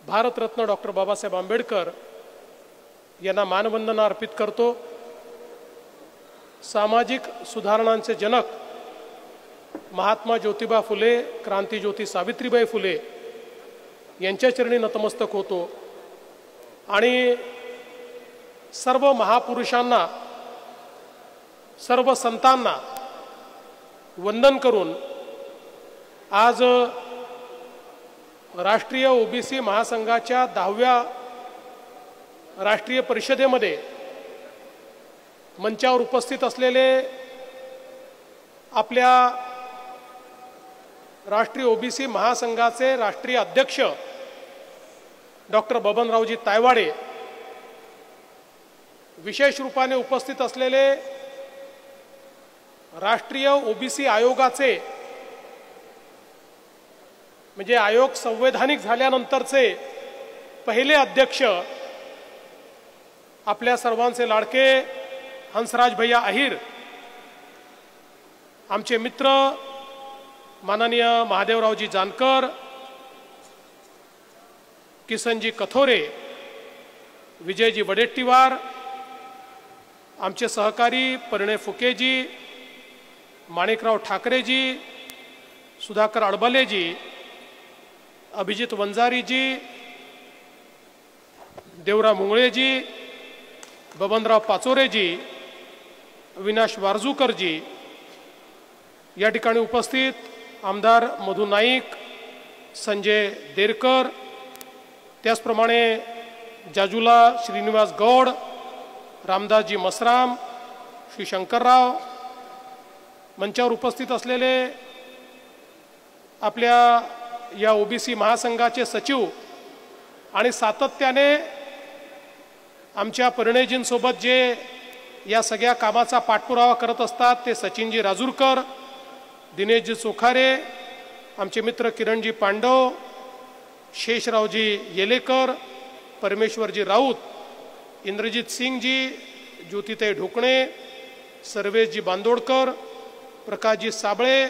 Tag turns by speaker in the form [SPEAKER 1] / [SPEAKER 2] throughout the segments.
[SPEAKER 1] Bharat Ratna doctor Babasaheb Ambedkar यांना मानवंदना अर्पित करतो। सामाजिक सुधारणांचे जनक महात्मा ज्योतिबा फुले, क्रांतीज्योती सावित्रीबाई फुले यांच्या चरणी नतमस्तक होतो आणि सर्व महापुरुषांना, सर्व संतांना वंदन करून आज राष्ट्रीय ओबीसी महासंघाच्या 10व्या राष्ट्रीय परिषदेमध्ये मंचावर उपस्थित असलेले आपल्या राष्ट्रीय ओबीसी महासंघाचे राष्ट्रीय अध्यक्ष डॉक्टर बबनरावजी तायवाडे, विशेष रूपाने उपस्थित असलेले राष्ट्रीय ओबीसी आयोगाचे, म्हणजे आयोग संवैधानिक झाल्यानंतरचे पहिले अध्यक्ष आपल्या सर्वांचे लाडके हंसराज भैया अहिर, आमचे मित्र माननीय महादेवरावजी जानकर, किसनजी कथोरे, विजयजी वडेट्टीवार, आमचे सहकारी परिणय फुकेजी, माणिकराव ठाकरेजी, सुधाकर अडबलेजी, अभिजित वंजारीजी, देवराव मुंगळेजी, बबनराव पाचोरेजी, अविनाश वारजूकरजी, या ठिकाणी उपस्थित आमदार मधु नाईक, संजय देरकर, त्याचप्रमाणे जाजुला श्रीनिवास गौड, रामदासजी मसराम, श्री शंकरराव, मंचावर उपस्थित असलेले आपल्या या ओबीसी महासंघाचे सचिव आणि सातत्याने आमच्या परिणयजींसोबत जे या सगळ्या कामाचा पाठपुरावा करत असतात ते सचिनजी राजूरकर, दिनेशजी चोखारे, आमचे मित्र किरणजी पांडव, शेषरावजी येलेकर, परमेश्वरजी राऊत, इंद्रजीत सिंगजी, ज्योतिताई ढोकणे, सर्वेशजी बांदोडकर, प्रकाशजी साबळे,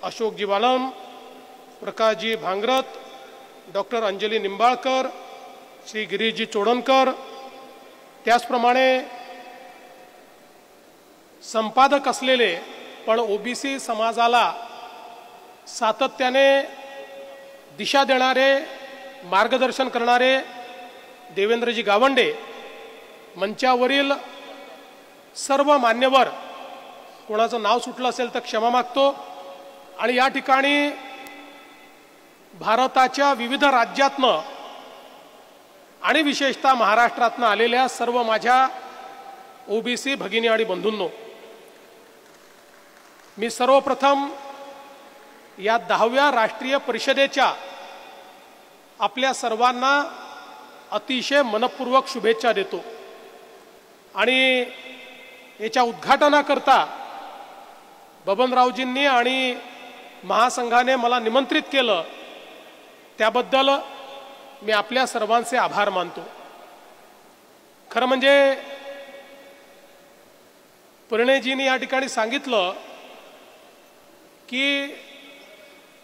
[SPEAKER 1] अशोकजी वालम, प्रकाशजी भांगरत, डॉक्टर अंजली निंबाळकर, श्री गिरीशजी चोडणकर, त्याचप्रमाणे संपादक असलेले पण ओबीसी समाजाला सातत्याने दिशा देणारे, मार्गदर्शन करणारे देवेंद्रजी गावंडे, मंचावरील सर्व मान्यवर, कोणाचं नाव सुटलं असेल तर क्षमा मागतो, आणि या ठिकाणी भारताच्या विविध राज्यातनं आणि विशेषतः महाराष्ट्रातनं आलेल्या सर्व माझ्या ओबीसी भगिनी आणि बंधूंनो, मी सर्वप्रथम या 10व्या राष्ट्रीय परिषदेच्या आपल्या सर्वांना अतिशय मनपूर्वक शुभेच्छा देतो आणि याच्या उद्घाटनाकरता बबनरावजींनी आणि महासंघाने मला निमंत्रित केलं त्याबद्दल मी आपल्या सर्वांचे आभार मानतो। खरं म्हणजे परिणयजींनी या ठिकाणी सांगितलं की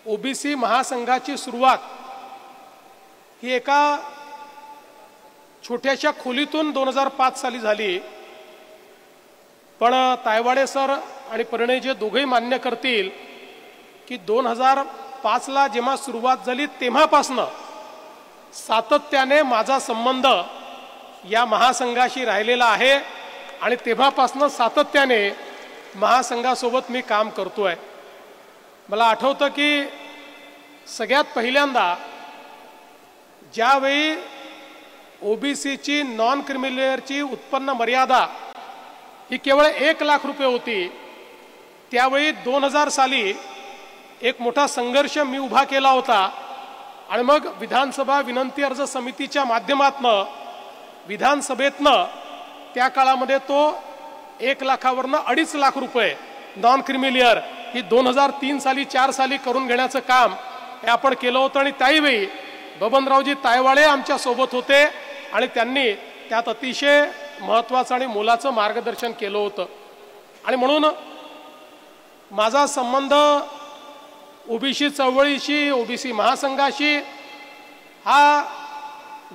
[SPEAKER 1] ओबीसी महासंघाची सुरुवात ही एका छोट्याशा खोलीतून 2005 साली झाली, पण तायवाडे सर आणि परिणयजी दोघेही मान्य करतील की 2005 ला जेव्हा सुरुवात झाली तेव्हापासून सातत्याने माझा संबंध या महासंघाशी राहिलेला आहे आणि तेव्हापासून सातत्याने महासंघासोबत मी काम करतोय। मला आठवतं की सगळ्यात पहिल्यांदा ज्यावेळी ओबीसीची नॉन क्रिमिलेअरची उत्पन्न मर्यादा ही केवळ 1 लाख रुपये होती, त्यावेळी 2000 साली एक मोठा संघर्ष मी उभा केला होता आणि मग विधानसभा विनंती अर्ज समितीच्या माध्यमातनं विधानसभेतनं त्या काळामध्ये तो 1 लाखावरनं 2.5 लाख रुपये नॉन क्रिमिलेअर ही 2003 साली 4 साली करून घेण्याचं काम हे आपण केलं होतं आणि त्यावेळी बबनरावजी तायवाडे आमच्या सोबत होते आणि त्यांनी त्यात अतिशय महत्त्वाचं आणि मोलाचं मार्गदर्शन केलं होतं। आणि म्हणून माझा संबंध ओबीसी चळवळीशी, ओबीसी महासंघाशी हा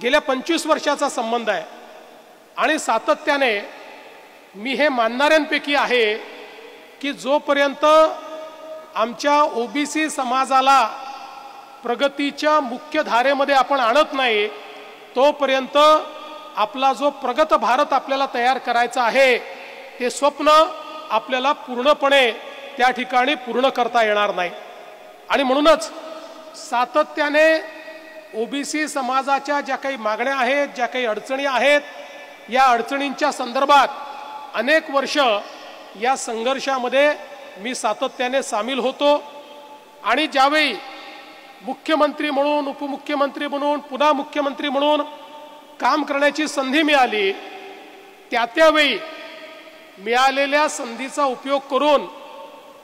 [SPEAKER 1] गेल्या 25 वर्षाचा संबंध आहे आणि सातत्याने मी हे मानणाऱ्यांपैकी आहे की जोपर्यंत आमच्या ओबीसी समाजाला प्रगतीच्या मुख्य धारेमध्ये आपण आणत नाही तोपर्यंत आपला जो प्रगत भारत आपल्याला तयार करायचा आहे ते स्वप्न आपल्याला पूर्णपणे त्या ठिकाणी पूर्ण करता येणार नाही। आणि म्हणूनच सातत्याने ओबीसी समाजाच्या ज्या काही मागण्या आहेत, ज्या काही अडचणी आहेत, या अडचणींच्या संदर्भात अनेक वर्ष या संघर्षामध्ये मी सातत्याने सामील होतो आणि ज्यावेळी मुख्यमंत्री म्हणून, उपमुख्यमंत्री म्हणून, पुन्हा मुख्यमंत्री म्हणून काम करण्याची संधी मिळाली त्यावेळी मिळालेल्या संधीचा उपयोग करून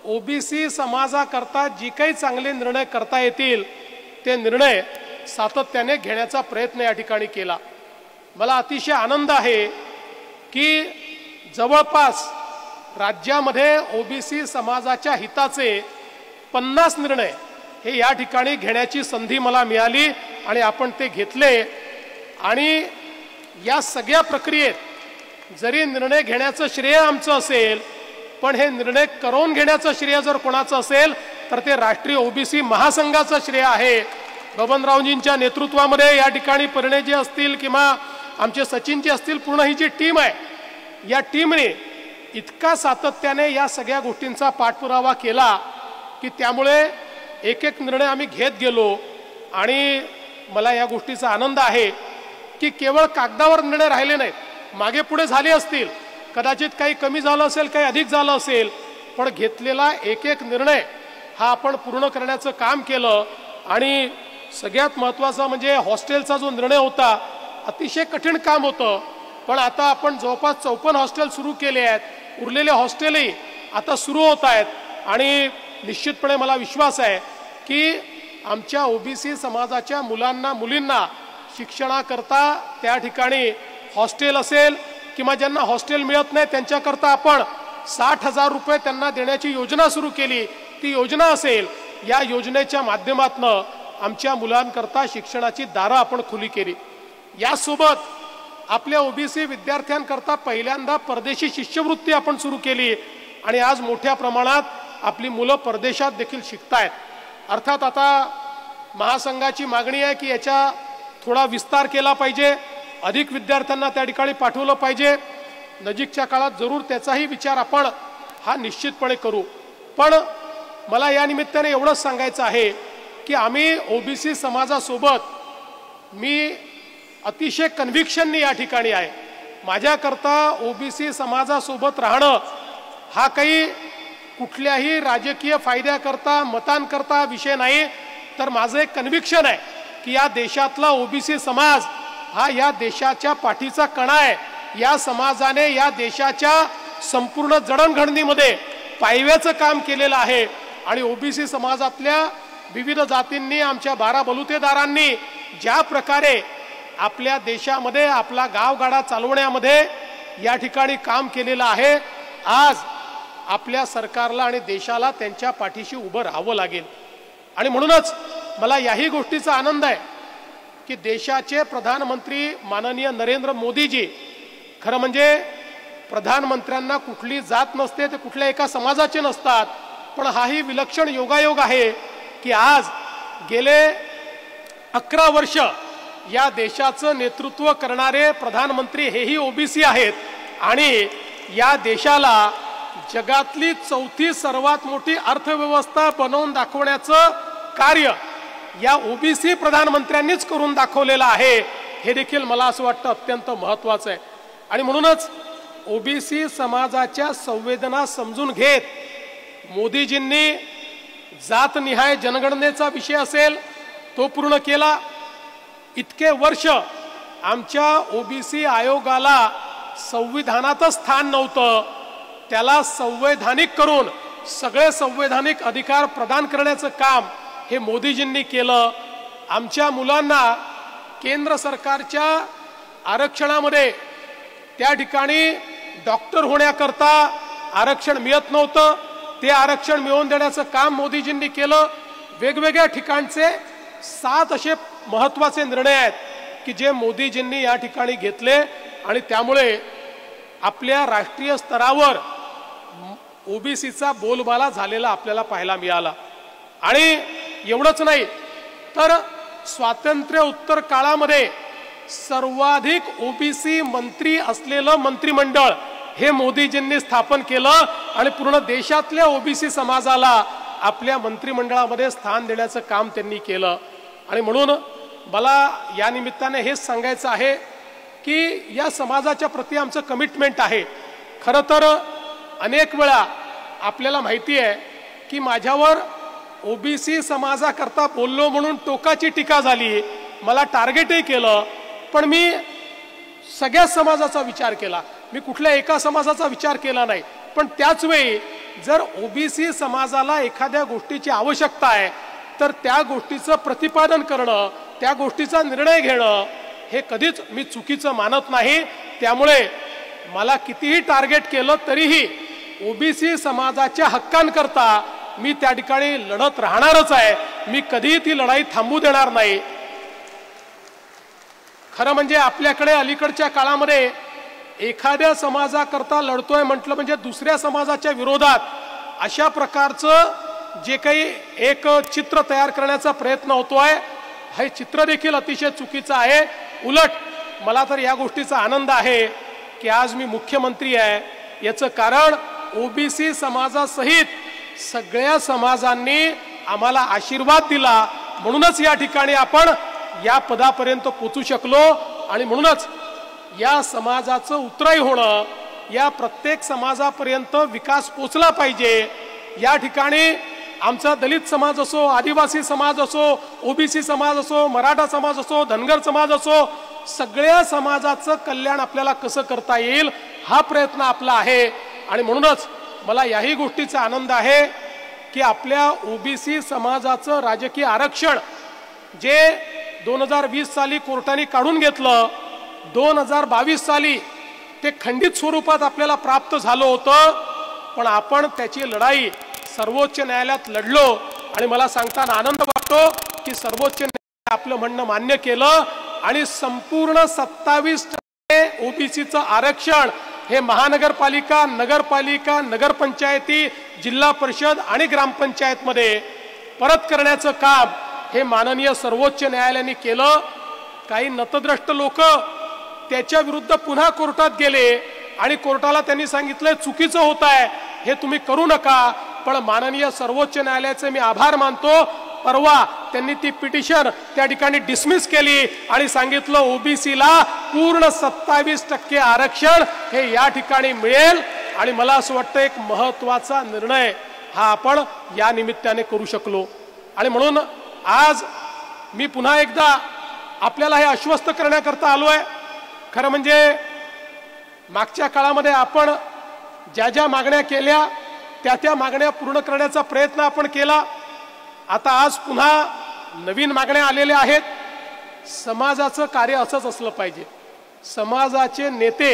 [SPEAKER 1] ओबीसी समाजाकरता जी काही चांगले निर्णय करता येतील ते निर्णय सातत्याने घेण्याचा प्रयत्न या ठिकाणी केला। मला अतिशय आनंद आहे की जवळपास राज्यामध्ये ओबीसी समाजाच्या हिताचे 50 निर्णय हे या ठिकाणी घेण्याची संधी मला मिळाली आणि आपण ते घेतले। आणि या सगळ्या प्रक्रियेत जरी निर्णय घेण्याचं श्रेय आमचं असेल पण हे निर्णय करून घेण्याचं श्रेय जर कोणाचं असेल तर ते राष्ट्रीय ओबीसी महासंघाचं श्रेय आहे। बबनरावजींच्या नेतृत्वामध्ये या ठिकाणी परिणयजी असतील किंवा आमचे सचिनजी असतील, पूर्ण ही जी टीम आहे या टीमने इतका सातत्याने या सगळ्या गोष्टींचा पाठपुरावा केला की त्यामुळे एक एक निर्णय आम्ही घेत गेलो। आणि मला या गोष्टीचा आनंद आहे की केवळ कागदावर निर्णय राहिले नाहीत, मागे पुढे झाले असतील, कदाचित काही कमी झालं असेल, काही अधिक झालं असेल, पण घेतलेला एक एक निर्णय हा आपण पूर्ण करण्याचं काम केलं। आणि सगळ्यात महत्त्वाचं म्हणजे हॉस्टेलचा जो निर्णय होता अतिशय कठीण काम होतं, पण आता आपण जवळपास 54 हॉस्टेल सुरू केले आहेत, उरलेले हॉस्टेलही आता सुरू होत आहेत आणि निश्चितपणे मला विश्वास आहे की आमच्या ओबीसी समाजाच्या मुलांना मुलींना शिक्षणाकरता त्या ठिकाणी हॉस्टेल असेल किंवा ज्यांना हॉस्टेल मिळत नाही त्यांच्याकरता आपण 60,000 रुपये त्यांना देण्याची योजना सुरू केली, ती योजना असेल, या योजनेच्या माध्यमातून आमच्या मुलांकरता शिक्षणाची दारं आपण खुली केली। यासोबत आपल्या ओबीसी विद्यार्थ्यांकरता पहिल्यांदा परदेशी शिष्यवृत्ती आपण सुरू केली आणि आज मोठ्या प्रमाणात आपली मुलं परदेशात देखील शिकतायत। अर्थात आता महासंघाची मागणी आहे की याचा थोडा विस्तार केला पाहिजे, अधिक विद्यार्थ्यांना त्या ठिकाणी पाठवलं पाहिजे। नजीकच्या काळात जरूर त्याचाही विचार आपण हा निश्चितपणे करू। पण मला या निमित्ताने एवढंच सांगायचं आहे की आम्ही ओबीसी समाजासोबत मी अतिशय कन्व्हिक्शननी या ठिकाणी आहे। माझ्याकरता ओबीसी समाजासोबत राहणं हा काही कुठल्याही राजकीय फायद्याकरता मतांकरता विषय नाही, तर माझं एक कन्व्हिक्शन आहे की या देशातला ओबीसी समाज हा या देशाच्या पाठीचा कणा आहे। या समाजाने या देशाच्या संपूर्ण जडणघडणीमध्ये पायव्याचं काम केलेलं आहे आणि ओबीसी समाजातल्या विविध जातींनी, आमच्या 12 बलुतेदारांनी ज्या प्रकारे आपल्या देशामध्ये आपला गावगाडा चालवण्यामध्ये या ठिकाणी काम केलेलं आहे, आज आपल्या सरकारला आणि देशाला त्यांच्या पाठीशी उभं राहावं लागेल। आणि म्हणूनच मला याही गोष्टीचा आनंद आहे की देशाचे प्रधानमंत्री माननीय नरेंद्र मोदीजी, खरं म्हणजे प्रधानमंत्र्यांना कुठली जात नसते, ते कुठल्या एका समाजाचे नसतात, पण हाही विलक्षण योगायोग आहे की आज गेले 11 वर्ष या देशाचं नेतृत्व करणारे प्रधानमंत्री हेही ओबीसी आहेत आणि या देशाला जगातली 4थी सर्वात मोठी अर्थव्यवस्था बनवून दाखवण्याचं कार्य या ओबीसी प्रधानमंत्र्यांनीच करून दाखवलेलं आहे। हे देखील मला असं वाटतं अत्यंत महत्त्वाचं आहे। आणि म्हणूनच ओबीसी समाजाच्या संवेदना समजून घेत मोदीजींनी जातनिहाय जनगणनेचा विषय असेल तो पूर्ण केला। इतके वर्ष आमच्या ओबीसी आयोगाला संविधानातच स्थान नव्हतं, त्याला संवैधानिक करून सगळे संवैधानिक अधिकार प्रदान करण्याचं काम हे मोदीजींनी केलं। आमच्या मुलांना केंद्र सरकारच्या आरक्षणामध्ये त्या ठिकाणी डॉक्टर होण्याकरता आरक्षण मिळत नव्हतं, ते आरक्षण मिळवून देण्याचं काम मोदीजींनी केलं। वेगवेगळ्या ठिकाणचे 7 असे महत्त्वाचे निर्णय आहेत की जे मोदीजींनी या ठिकाणी घेतले आणि त्यामुळे आपल्या राष्ट्रीय स्तरावर ओबीसीचा बोलबाला झालेला आपल्याला पाहायला मिळाला। आणि एवढंच नाही तर स्वातंत्र्य उत्तर काळामध्ये सर्वाधिक ओबीसी मंत्री असलेलं मंत्रिमंडळ हे मोदीजींनी स्थापन केलं आणि पूर्ण देशातल्या ओबीसी समाजाला आपल्या मंत्रिमंडळामध्ये स्थान देण्याचं काम त्यांनी केलं। आणि म्हणून मला या निमित्ताने हेच सांगायचं आहे की या समाजाच्या प्रती आमचं कमिटमेंट आहे। खरं तर अनेक वेळा आपल्याला माहिती आहे की माझ्यावर ओबीसी समाजाकरता बोललो म्हणून टोकाची टीका झाली, मला टार्गेटही केलं, पण मी सगळ्या समाजाचा विचार केला, मी कुठल्या एका समाजाचा विचार केला नाही। पण त्याच वेळी जर ओबीसी समाजाला एखाद्या गोष्टीची आवश्यकता आहे तर त्या गोष्टीचं प्रतिपादन करणं, त्या गोष्टीचा निर्णय घेणं हे कधीच मी चुकीचं मानत नाही। त्यामुळे मला कितीही टार्गेट केलं तरीही ओबीसी समाजाच्या हक्कांकरता मी त्या ठिकाणी लढत राहणारच आहे, मी कधीही ती लढाई थांबू देणार नाही। खरं म्हणजे आपल्याकडे अलीकडच्या काळामध्ये एखाद्या समाजाकरता लढतोय म्हटलं म्हणजे दुसऱ्या समाजाच्या विरोधात अशा प्रकारचं जे काही एक चित्र तयार करण्याचा प्रयत्न होतोय हे चित्र देखील अतिशय चुकीचं आहे। उलट मला तर या गोष्टीचा आनंद आहे की आज मी मुख्यमंत्री आहे, याचं कारण ओबीसी समाजासहित सगळ्या समाजांनी आम्हाला आशीर्वाद दिला, म्हणूनच या ठिकाणी आपण या पदापर्यंत पोहोचू शकलो। आणि म्हणूनच या समाजाचं उतराई होणं, या प्रत्येक समाजापर्यंत विकास पोचला पाहिजे। या ठिकाणी आमचा दलित समाज असो, आदिवासी समाज असो, ओबीसी समाज असो, मराठा समाज असो, धनगर समाज असो, सगळ्या समाजाचं कल्याण आपल्याला कसं करता येईल हा प्रयत्न आपला आहे। आणि म्हणूनच मला याही गोष्टीचा आनंद आहे की आपल्या ओबीसी समाजाचं राजकीय आरक्षण जे 2020 साली कोर्टाने काढून घेतलं, 2022 साली ते खंडित स्वरूपात आपल्याला प्राप्त झालं होतं, पण आपण त्याची लढाई सर्वोच्च न्यायालयात लढलो आणि मला सांगताना आनंद वाटतो की सर्वोच्च न्यायालयाने आपलं म्हणणं मान्य केलं आणि संपूर्ण 27% ओबीसीचं आरक्षण हे महानगरपालिका, नगरपालिका, नगरपंचायती, जिल्हा परिषद आणि ग्रामपंचायतमध्ये परत करण्याचं काम हे माननीय सर्वोच्च न्यायालयाने केलं। काही नतद्रष्ट लोक त्याच्या विरुद्ध पुन्हा कोर्टात गेले आणि कोर्टाला त्यांनी सांगितलं चुकीचं होत आहे, हे तुम्ही करू नका। पण माननीय सर्वोच्च न्यायालयाचे मी आभार मानतो, परवा त्यांनी ती पिटिशन त्या ठिकाणी डिसमिस केली आणि सांगितलं ओबीसीला पूर्ण 27% आरक्षण हे या ठिकाणी मिळेल। आणि मला असं वाटतं एक महत्त्वाचा निर्णय हा आपण या निमित्ताने करू शकलो। आणि म्हणून आज मी पुन्हा एकदा आपल्याला हे आश्वस्त करण्याकरता आलोय। खरं म्हणजे मागच्या काळामध्ये आपण ज्या ज्या मागण्या केल्या त्या मागण्या पूर्ण करण्याचा प्रयत्न आपण केला। आता आज पुन्हा नवीन मागण्या आलेल्या आहेत। समाजाचं कार्य असंच असलं पाहिजे, समाजाचे नेते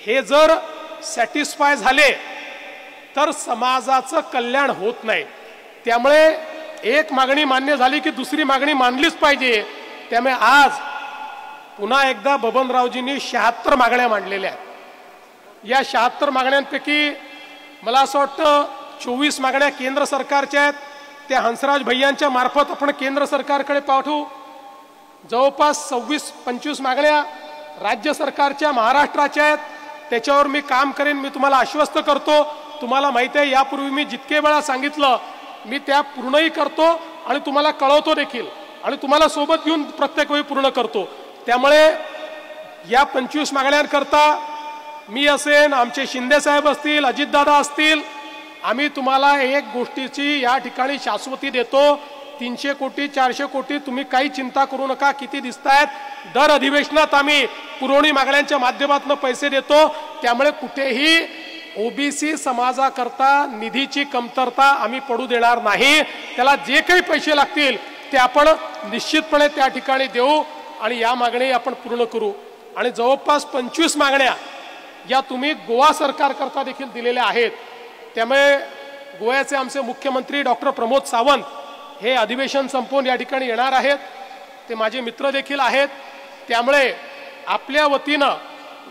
[SPEAKER 1] हे जर सॅटिस्फाय झाले तर समाजाचं कल्याण होत नाही। त्यामुळे एक मागणी मान्य झाली की दुसरी मागणी मानलीच पाहिजे। त्यामुळे आज पुन्हा एकदा बबनरावजींनी 76 मागण्या मांडलेल्या आहेत। या 76 मागण्यांपैकी मला असं वाटतं 24 मागण्या केंद्र सरकारच्या आहेत, त्या हंसराज भैयांच्या मार्फत आपण केंद्र सरकारकडे पाठवू। जवळपास 26-25 मागण्या राज्य सरकारच्या महाराष्ट्राच्या आहेत, त्याच्यावर मी काम करेन, मी तुम्हाला आश्वस्त करतो। तुम्हाला माहिती आहे यापूर्वी मी जितके वेळा सांगितलं मी त्या पूर्णही करतो आणि तुम्हाला कळवतो देखील आणि तुम्हाला सोबत घेऊन प्रत्येक वेळी पूर्ण करतो। त्यामुळे या 25 मागण्यांकरता मी असेन, आमचे शिंदे साहेब असतील, अजितदादा असतील, आम्ही तुम्हाला एक गोष्टीची या ठिकाणी शाश्वती देतो, 300 कोटी 400 कोटी तुम्ही काही चिंता करू नका, किती दिसतायत, दर अधिवेशनात आम्ही पुरवणी मागण्यांच्या माध्यमातून पैसे देतो। त्यामुळे कुठेही ओबीसी समाजाकरता निधीची कमतरता आम्ही पडू देणार नाही। त्याला जे काही पैसे लागतील ते आपण निश्चितपणे त्या ठिकाणी देऊ आणि या मागणी आपण पूर्ण करू। आणि जवळपास 25 मागण्या या तुम्ही गोवा सरकारकरता देखील दिलेल्या आहेत। त्यामुळे गोव्याचे आमचे मुख्यमंत्री डॉक्टर प्रमोद सावंत हे अधिवेशन संपवून या ठिकाणी येणार आहेत ते माझे मित्र देखील आहेत, त्यामुळे आपल्या वतीनं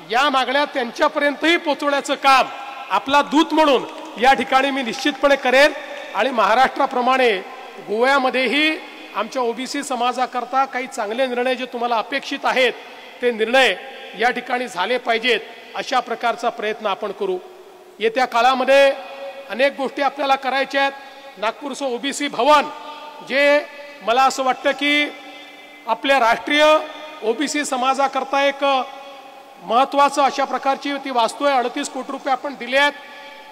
[SPEAKER 1] या मागण्या त्यांच्यापर्यंतही पोहोचवण्याचं काम आपला दूत म्हणून या ठिकाणी मी निश्चितपणे करेन। आणि महाराष्ट्राप्रमाणे गोव्यामध्येही आमच्या ओबीसी समाजाकरता काही चांगले निर्णय जे तुम्हाला अपेक्षित आहेत ते निर्णय या ठिकाणी झाले पाहिजेत, अशा प्रकारचा प्रयत्न आपण करू। येत्या काळामध्ये अनेक गोष्टी आपल्याला करायच्या आहेत। नागपूरचं ओबीसी भवन जे मला असं वाटतं की आपल्या राष्ट्रीय ओबीसी समाजाकरता एक महत्त्वाचं अशा प्रकारची ती वास्तू आहे। 38 कोटी रुपये आपण दिले आहेत।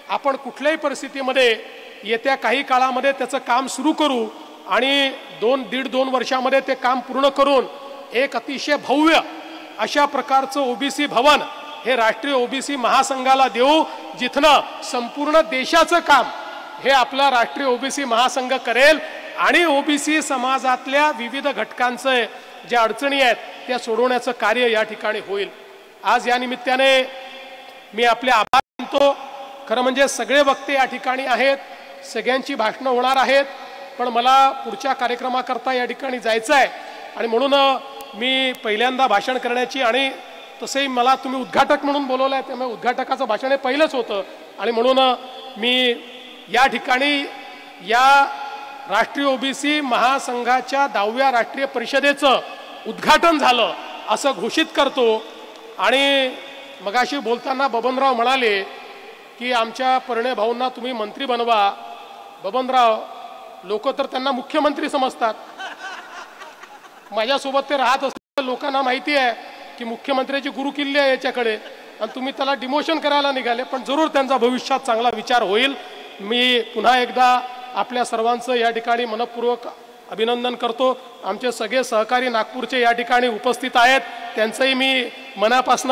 [SPEAKER 1] आपण कुठल्याही परिस्थितीमध्ये येत्या काही काळामध्ये त्याचं काम सुरू करू आणि 1.5-2 वर्षामध्ये ते काम पूर्ण करून एक अतिशय भव्य अशा प्रकारचं ओबीसी भवन हे राष्ट्रीय ओबीसी महासंघाला देऊ, जिथनं संपूर्ण देशाचं काम हे आपला राष्ट्रीय ओबीसी महासंघ करेल आणि ओबीसी समाजातल्या विविध घटकांचे ज्या अडचणी आहेत त्या सोडवण्याचं कार्य या ठिकाणी होईल। आज या निमित्ताने मी आपले आभार मानतो। खरं म्हणजे सगळे वक्ते या ठिकाणी आहेत, सगळ्यांची भाषणं होणार आहेत, पण मला पुढच्या कार्यक्रमाकरता या ठिकाणी जायचं आहे आणि म्हणून मी पहिल्यांदा भाषण करण्याची आणि तसंही मला तुम्ही उद्घाटक म्हणून बोलवलं आहे, त्यामुळे उद्घाटकाचं भाषण हे पहिलंच होतं आणि म्हणून मी या ठिकाणी या राष्ट्रीय ओबीसी महासंघाच्या 10व्या राष्ट्रीय परिषदेचं उद्घाटन झालं असं घोषित करतो। आणि मगाशी बोलताना बबनराव म्हणाले की आमच्या परिणय भाऊंना तुम्ही मंत्री बनवा। बबनराव, लोक तर त्यांना मुख्यमंत्री समजतात। माझ्यासोबत ते राहत असलेल्या लोकांना माहिती आहे की मुख्यमंत्र्याची गुरुकिल्ली आहे याच्याकडे आणि तुम्ही त्याला डिमोशन करायला निघाले, पण जरूर त्यांचा भविष्यात चांगला विचार होईल। मी पुन्हा एकदा आपल्या सर्वांचं या ठिकाणी मनपूर्वक अभिनंदन करतो। आमचे सगळे सहकारी नागपूरचे या ठिकाणी उपस्थित आहेत, त्यांचंही मी मनापासून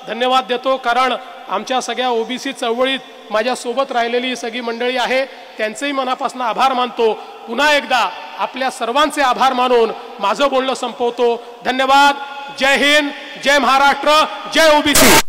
[SPEAKER 1] धन्यवाद देतो, कारण आमच्या सगळ्या ओबीसी चळवळीत माझ्यासोबत राहिलेली सगळी मंडळी आहे, त्यांचंही मनापासून आभार मानतो। पुन्हा एकदा आपल्या सर्वांचे आभार मानून माझं बोलणं संपवतो। धन्यवाद। जय हिंद, जय महाराष्ट्र, जय ओबीसी।